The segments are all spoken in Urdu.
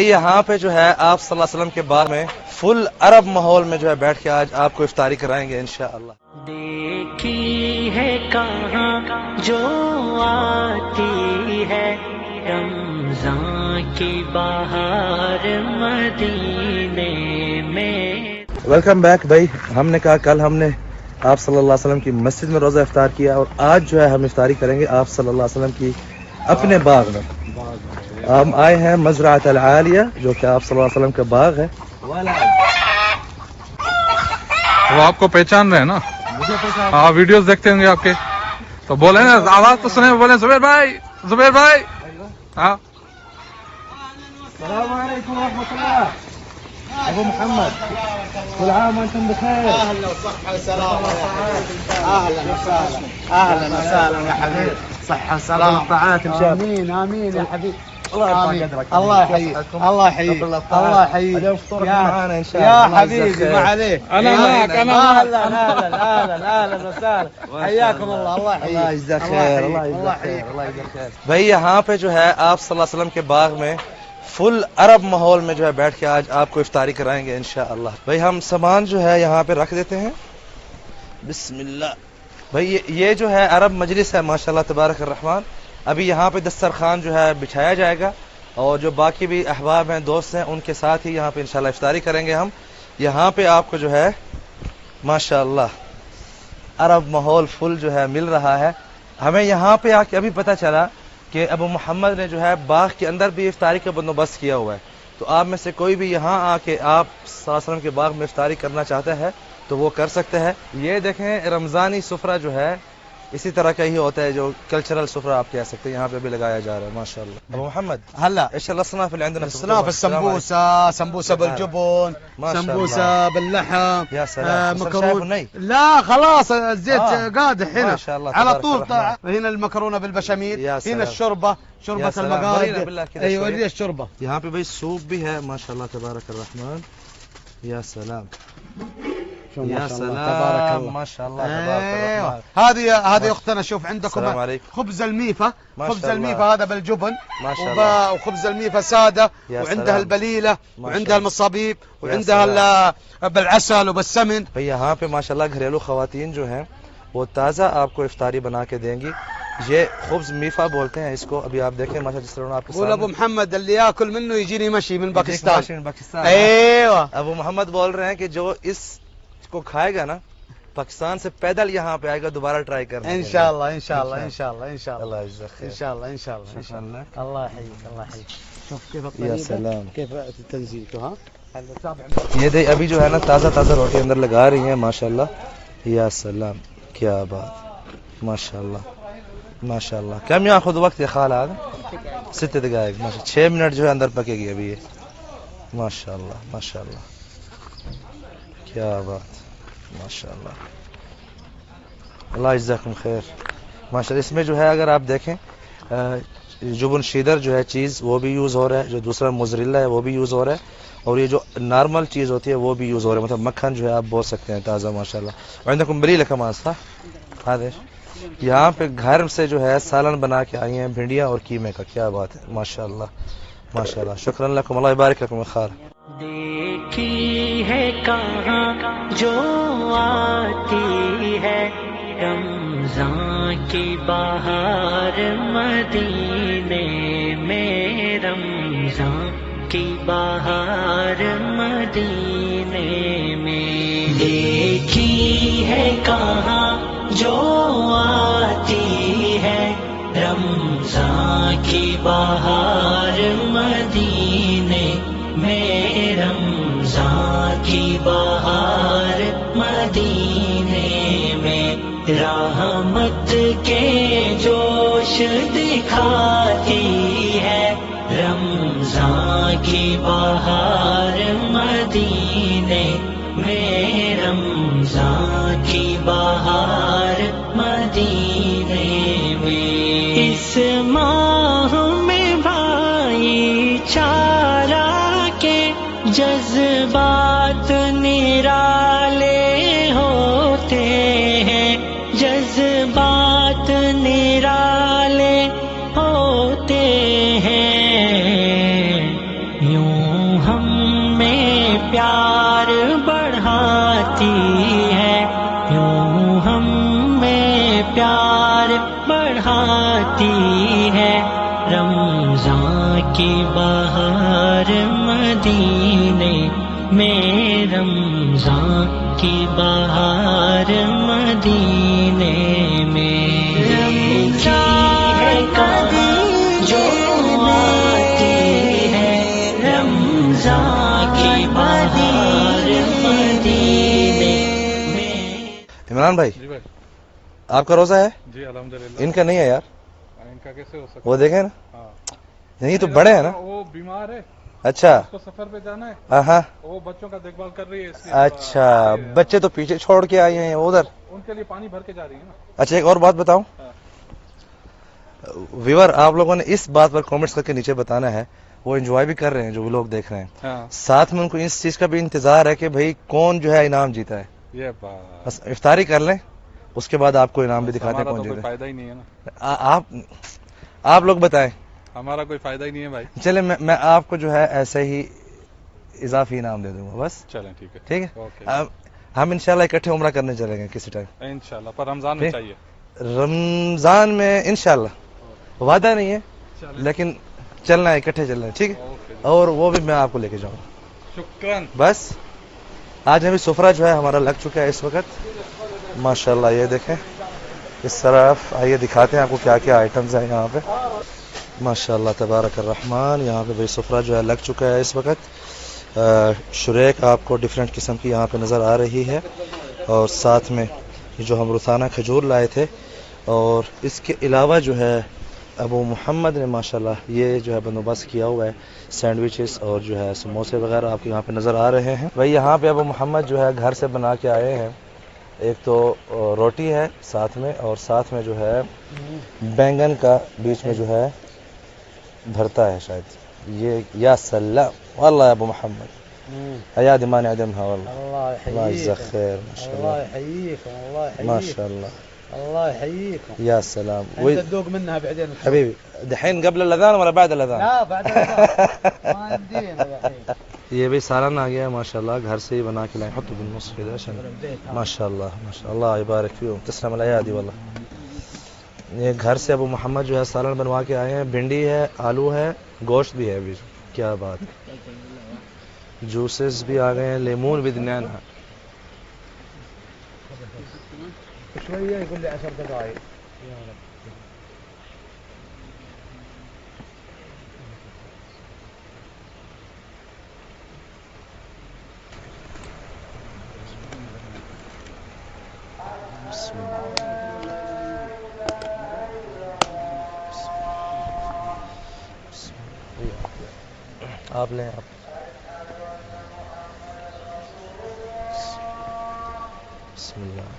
یہاں پہ جو ہے آپ صلی اللہ علیہ وسلم کے بعد میں فل عرب ماحول میں جو ہے بیٹھ کے آج آپ کو افطاری کرائیں گے انشاءاللہ. دیکھی ہے کہاں جو آتی ہے رمضان کی بہار مدینے میں. ویلکم بیک بھائی. ہم نے کہا کل ہم نے آپ صلی اللہ علیہ وسلم کی مسجد میں روزہ افطار کیا اور آج جو ہے ہم افطاری کریں گے آپ صلی اللہ علیہ وسلم کی اپنے باغ میں. ہم آئے ہیں مزرعۃ العالیہ جو کہ آپ صلی اللہ علیہ وسلم کا باغ ہے. وہ آپ کو پہچان رہے ہیں نا؟ ہاں ویڈیوز دیکھتے ہوں گے آپ کے, تو بولے نا, آواز تو سنے, بولے زبیر بھائی, زبیر بھائی. ہاں السلام علیکم ورحمۃ اللہ. ابو محمد كل عام وانتم بخير. اهلا وصحه وسلامه يا حبيبي. اهلا وسهلا اهلا وسهلا يا حبيبي. صحه وسلامه طاعات ان شاء الله. امين امين يا حبيبي. الله يرفع قدرك. الله يحييك الله يحييك الله يحييك. اليوم فطورك معانا ان شاء الله. يا حبيبي ما عليك. انا معك انا اهلا اهلا اهلا وسهلا. حياكم الله. الله يحييك. اللہ يجزاك خیر. اللہ يجزاك خیر. اللہ يجزاك خیر. بھائی یہاں پہ جو ہے آپ صلی اللہ علیہ وسلم کے باغ میں فل عرب ماحول میں جو ہے بیٹھ کے آج آپ کو افطاری کرائیں گے انشاءاللہ. بھائی ہم سامان جو ہے یہاں پہ رکھ دیتے ہیں. بسم اللہ. بھائی یہ جو ہے عرب مجلس ہے ماشاءاللہ تبارک الرحمن. ابھی یہاں پہ دسترخوان جو ہے بچھایا جائے گا اور جو باقی بھی احباب ہیں, دوست ہیں, ان کے ساتھ ہی یہاں پہ انشاءاللہ افطاری کریں گے ہم. یہاں پہ آپ کو جو ہے ماشاءاللہ عرب ماحول فل جو ہے مل رہا ہے. ہمیں یہاں پہ آ کے ابھی پتہ چلا کہ ابو محمد نے جو ہے باغ کے اندر بھی افطاری کا بندوبست کیا ہوا ہے. تو آپ میں سے کوئی بھی یہاں آ کے آپ صلی اللہ علیہ وسلم کے باغ میں افطاری کرنا چاہتا ہے تو وہ کر سکتے ہیں. یہ دیکھیں رمضانی سفرہ جو ہے اسی طرح کا ہی ہوتا ہے, جو کلچرل سفرہ آپ کہہ سکتے ہیں, یہاں پہ بھی لگایا جا رہا ہے ماشاءاللہ. ابو محمد هلا ايش الاصناف اللي عندنا في اصناف السمبوسه, سمبوسه بالجبن, ما شاء سمبوسه باللحم, يا سلام. مكرونه. لا خلاص الزيت قادح هنا ما شاء الله على تبارك طول. الرحمن. هنا المكرونه بالبشاميل, يا سلام. هنا الشوربه, شوربه يا سلام. ورينا بالله المقادير. كده ايوه شوية. ورينا الشوربه. یہاں پہ بھائی سوپ بھی ہے ماشاءاللہ تبارک الرحمن. یا سلام ما يا شاء الله سلام تبارك الله. ما شاء الله تبارك ايوه الرحمن. هذه اختنا. شوف عندكم السلام عليكم. خبز الميفا. ما خبز شاء الله. الميفا هذا بالجبن ما شاء الله. وخبز الميفا ساده, يا وعندها سلام. البليله, ما وعندها شاء الله. المصابيب, يا وعندها بالعسل وبالسمن. بھئی یہاں پہ ماشاءاللہ گھریلو خواتین جو ہیں وہ تازہ آپ کو افطاری بنا کے دیں گی. یہ خبز میفا بولتے ہیں اس کو. ابھی آپ دیکھیں ماشاءاللہ جس طرح آپ کے قول ابو محمد اللي ياكل منه يجيني مشي من باكستان. پاکستان. ايوه ابو محمد بول رہے ہیں کہ جو اس کو کھائے گا نا پاکستان سے پیدل یہاں پہ آئے گا دوبارہ ٹرائی کرنے. ان شاء الله ان شاء الله ان شاء الله ان شاء الله اللہ يجزاك خیر. ان شاء الله ان شاء الله ان شاء الله. الله يحييك الله يحييك. شوف كيف يا الطريقه, سلام. كيف تنزيله. ها هلا تابع. یہ دے ابھی جو ہے نا تازہ تازہ روٹی اندر لگا رہی ہیں ماشاءاللہ. یا سلام کیا بات. ماشاءاللہ ماشاءاللہ. کم یاخذ وقت یہ خال هذا 6 دقائق ماشاءاللہ. 6 منٹ جو ہے اندر پکے گی ابھی یہ. ماشاءاللہ ماشاءاللہ کیا بات. ماشاءاللہ اللہ جزاکم خیر. ماشاءاللہ اس میں جو ہے اگر آپ دیکھیں جبن شیدر جو ہے چیز وہ بھی یوز ہو رہا ہے, جو دوسرا موزریلا ہے وہ بھی یوز ہو رہا ہے, اور یہ جو نارمل چیز ہوتی ہے وہ بھی یوز ہو رہا ہے, مطلب مکھن جو ہے آپ بول سکتے ہیں تازہ ماشاءاللہ. عندكم بریلہ كمان صح؟ هذا یہاں پہ گھر سے جو ہے سالن بنا کے آئی ہیں بھنڈیاں اور قیمے کا. کیا بات ہے ماشاءاللہ ماشاءاللہ. شکرا لكم. اللہ يبارك لكم خال. دیکھی ہے کہاں جو آتی ہے رمضان کی بہار مدینے میں, رمضان کی بہار مدینے میں. دیکھی ہے کہاں جو آتی ہے رمضان کی بہار مدینے میں, رمضان کی بہار مدینے میں. رحمت کے جوش دکھاتی ہے رمضان کی بہار مدینے میں, رمضان کی بہار مدینے میں. اس ماہ میں بھائی چارہ کے جذبات نرالے ہوتے ہیں, جذبات نرالے ہوتے ہیں. یوں یوں ہم میں پیار بڑھاتی ہے، یوں ہم میں پیار بڑھاتی ہے، رمضان کی بہار مدینے میں، رمضان کی بہار مدینے میں، رمضان ہے کبھی جو آتی ہے، رمضان کی بہار مدینے میں۔ عمران بھائی جی بھائی، آپ کا روزہ ہے؟ جی الحمدللہ۔ ان کا نہیں ہے یار، ان کا کیسے ہو سکتا؟ وہ دیکھیں نا، ہاں، نہیں تو بڑے ہیں نا۔ وہ بیمار ہے، اچھا اس کو سفر پہ جانا ہے، ہاں، وہ بچوں کا دیکھ بھال کر رہی ہے، اس لیے اچھا بچے تو پیچھے چھوڑ کے آئے ہیں ادھر۔ ان کے لیے پانی بھر کے جا رہی ہے نا۔ اچھا ایک اور بات بتاؤں، ہاں۔ ویور آپ لوگوں نے اس بات پر کامنٹس کر کے نیچے بتانا ہے، وہ انجوائے بھی کر رہے ہیں جو لوگ دیکھ رہے ہیں، ہاں، ساتھ میں ان کو اس چیز کا بھی انتظار ہے کہ بھئی کون جو ہے انعام جیتا ہے۔ یہ بات بس افطاری کر لیں، اس کے بعد آپ کو انعام بھی دکھاتے ہیں ہمارا کون تو کوئی جیتا ہے۔ فائدہ ہی نہیں ہے نا، آپ لوگ بتائیں، ہمارا کوئی فائدہ ہی نہیں ہے بھائی۔ چلیں میں آپ کو جو ہے ایسے ہی اضافی انعام دے دوں گا بس، چلیں ٹھیک ہے، ٹھیک ہے۔ اوکے، ہم انشاءاللہ اکٹھے عمرہ کرنے چلیں گے کسی ٹائم، انشاءاللہ، پر رمضان میں ٹھیک۔ چاہیے۔ رمضان میں انشاءاللہ، وعدہ نہیں ہے چلیں، لیکن چلنا ہے، اکٹھے چلنا ہے، ٹھیک ہے، اوکے جی، اور وہ بھی میں آپ کو لے کے جاؤں گا۔ شکراً۔ بس آج ابھی سفرہ جو ہے ہمارا لگ چکا ہے اس وقت، ماشاءاللہ یہ دیکھیں اس طرف، آئیے دکھاتے ہیں آپ کو کیا کیا آئٹمز ہیں یہاں پہ، ماشاءاللہ تبارک الرحمن۔ یہاں پہ بھئی سفرہ جو ہے لگ چکا ہے اس وقت، شریک آپ کو ڈیفرنٹ قسم کی یہاں پہ نظر آ رہی ہے، اور ساتھ میں جو ہم رسانہ کھجور لائے تھے، اور اس کے علاوہ جو ہے ابو محمد نے ماشاءاللہ یہ جو ہے بندوبست کیا ہوا ہے، سینڈوچز اور جو ہے سموسے وغیرہ آپ کو یہاں پہ نظر آ رہے ہیں۔ بھئی یہاں پہ ابو محمد جو ہے گھر سے بنا کے آئے ہیں، ایک تو روٹی ہے ساتھ میں، اور ساتھ میں جو ہے بینگن کا بیچ میں جو ہے بھرتا ہے شاید، یہ یا سلام واللہ یا ابو محمد حیا دمانع عدمها والله الله يجزاك خير، ما شاء الله الله يحييكم، الله يحييكم، ما شاء الله، الله يحييكم. يا سلام. انت تذوق منها بعدين تشوف. حبيبي دحين قبل الاذان ولا بعد الاذان؟ لا بعد الأذان. ما يمدينا الحين. یہ بھی سالن آ گیا ماشاءاللہ، گھر سے ہی بنا کے لائے، حطوا بالنص كذا عشان ما شاء الله ما شاء الله يبارك فيهم، تسلم الايادي والله. یہ گھر سے ابو محمد جو ہے سالن بنوا کے آئے ہیں، بھنڈی ہے، آلو ہے، گوشت بھی ہے بھی، کیا بات ہے، جوسز بھی آ گئے ہیں، لیمون بھی دنیا نا. شوية يقول لي 10 دقائق. بسم اللہ. آپ لیں آپ. بسم اللہ.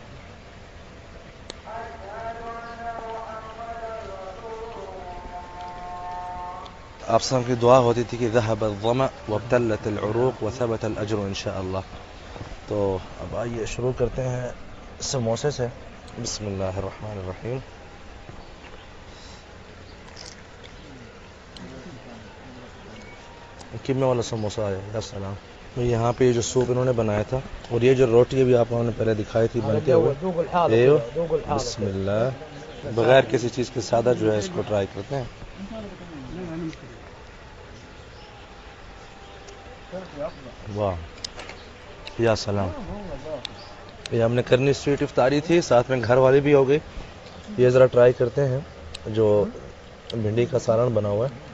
آپ سب کی دعا ہوتی تھی کہ ذهب الظمأ وابتلت العروق وثبت الاجر انشاءاللہ. تو اب آئیے شروع کرتے ہیں سموسے سے. بسم اللہ الرحمن الرحیم. کم والا سموسہ آیا، یا سلام. یہاں پہ یہ جو سوپ انہوں نے بنایا تھا، اور یہ جو روٹی بھی آپ نے پہلے دکھائی تھی بنتے ہوئے، ذوق الحاضر. ایو ذوق الحاضر. بسم اللہ. بغیر کسی چیز کے سادہ جو ہے اس کو ٹرائی کرتے ہیں. واہ یا سلام. یہ ہم نے کرنی سویٹ افطاری تھی، ساتھ میں گھر والی بھی ہو گئی. یہ ذرا ٹرائی کرتے ہیں جو بھنڈی کا سالن بنا ہوا ہے.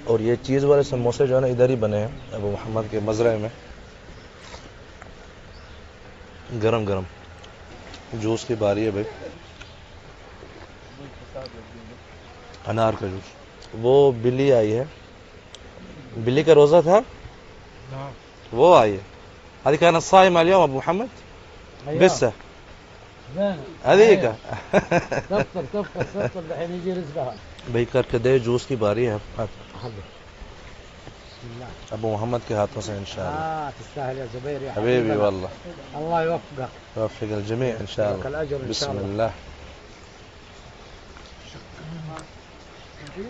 اور یہ چیز والے سموسے جو ہے نا ادھر ہی بنے ہیں ابو محمد کے مزرعے میں، گرم گرم. جوس کی باری ہے بھائی، انار کا جوس. وہ بلی آئی ہے، بلی کا روزہ تھا، وہ آئی ہے. هذه كانت صائمة اليوم ابو محمد بسه هذيك. تفطر تفطر تفطر الحين يجي رزقها. بھائی کر کے دے، جوس کی باری ہے بسم الله. ابو محمد کے ہاتھوں سے انشاءاللہ. تستاهل يا زبير يا حبيبي حبيبنا. والله الله يوفقك. يوفق الجميع ان شاء لك الله. الأجر إن شاء بسم الله. الله.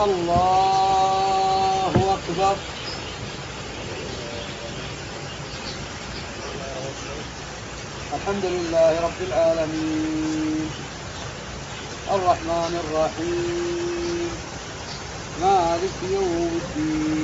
Allahu Akbar. Alhamdulillahi Rabbil Alameen. Ar-Rahman Ar-Rahim. Malik Yawmiddin.